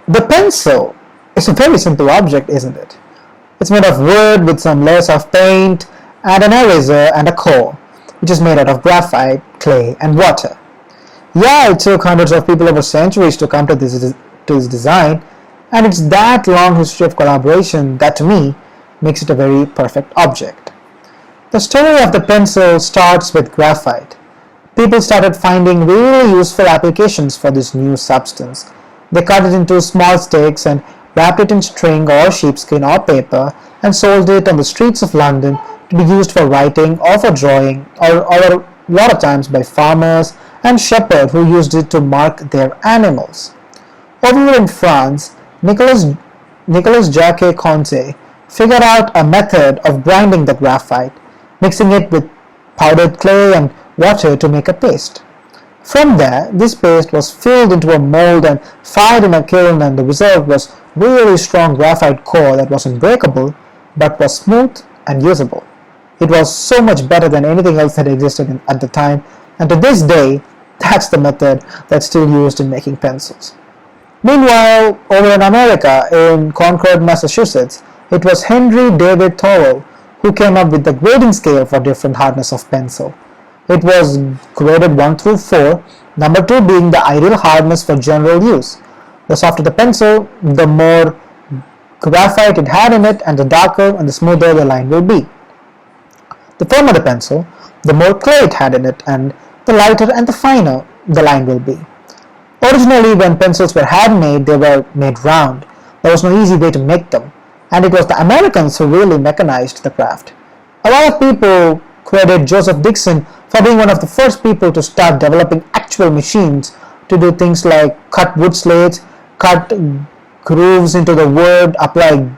The pencil is a very simple object, isn't it? It's made of wood with some layers of paint and an eraser and a core, which is made out of graphite, clay, and water. Yeah, it took hundreds of people over centuries to come to this design, and it's that long history of collaboration that to me makes it a very perfect object. The story of the pencil starts with graphite. People started finding really useful applications for this new substance. They cut it into small sticks and wrapped it in string or sheepskin or paper and sold it on the streets of London to be used for writing or for drawing, or a lot of times by farmers and shepherds who used it to mark their animals. Over in France, Nicolas Jacques Conte figured out a method of grinding the graphite, mixing it with powdered clay and water to make a paste. From there, this paste was filled into a mold and fired in a kiln, and the result was really strong graphite core that wasn't breakable but was smooth and usable. It was so much better than anything else that existed at the time, and to this day, that's the method that's still used in making pencils. Meanwhile, over in America, in Concord, Massachusetts, it was Henry David Thoreau who came up with the grading scale for different hardness of pencil. It was graded 1 through 4, number 2 being the ideal hardness for general use. The softer the pencil, the more graphite it had in it, and the darker and the smoother the line will be. The firmer the pencil, the more clay it had in it, and the lighter and the finer the line will be. Originally, when pencils were handmade, they were made round. There was no easy way to make them, and it was the Americans who really mechanized the craft. A lot of people credit Joseph Dixon for being one of the first people to start developing actual machines to do things like cut wood slates, cut grooves into the wood, apply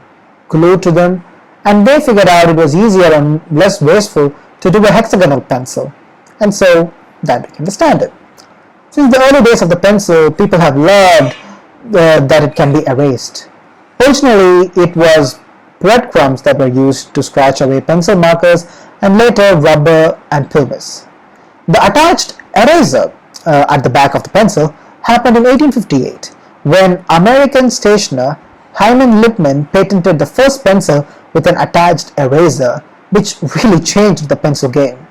glue to them, and they figured out it was easier and less wasteful to do a hexagonal pencil, and so that became the standard. Since the early days of the pencil, people have loved that it can be erased. Originally, it was breadcrumbs that were used to scratch away pencil markers, and later rubber and pilvis. The attached eraser at the back of the pencil happened in 1858 when American stationer Hyman Lipman patented the first pencil with an attached eraser, which really changed the pencil game.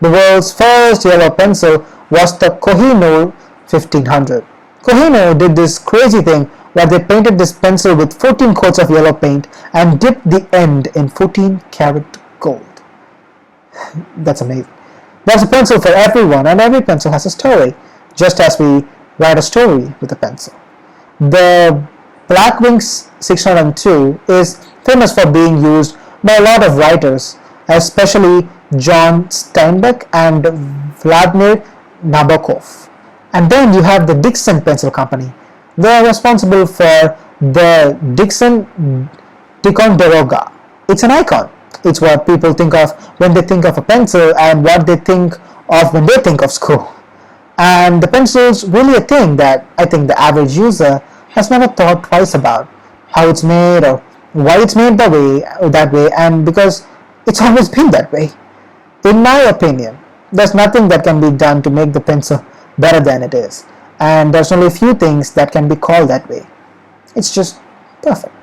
The world's first yellow pencil was the Kohinoor 1500. Kohinoor did this crazy thing where they painted this pencil with 14 coats of yellow paint and dipped the end in 14 karat gold. That's amazing. There's a pencil for everyone, and every pencil has a story, just as we write a story with a pencil. The Blackwing 602 is famous for being used by a lot of writers, especially John Steinbeck and Vladimir Nabokov. And then you have the Dixon Pencil Company. They are responsible for the Dixon Ticonderoga. It's an icon. It's what people think of when they think of a pencil and what they think of when they think of school. And the pencil's really a thing that I think the average user has never thought twice about how it's made or why it's made that way, and because it's always been that way. In my opinion, there's nothing that can be done to make the pencil better than it is, and there's only a few things that can be called that way. It's just perfect.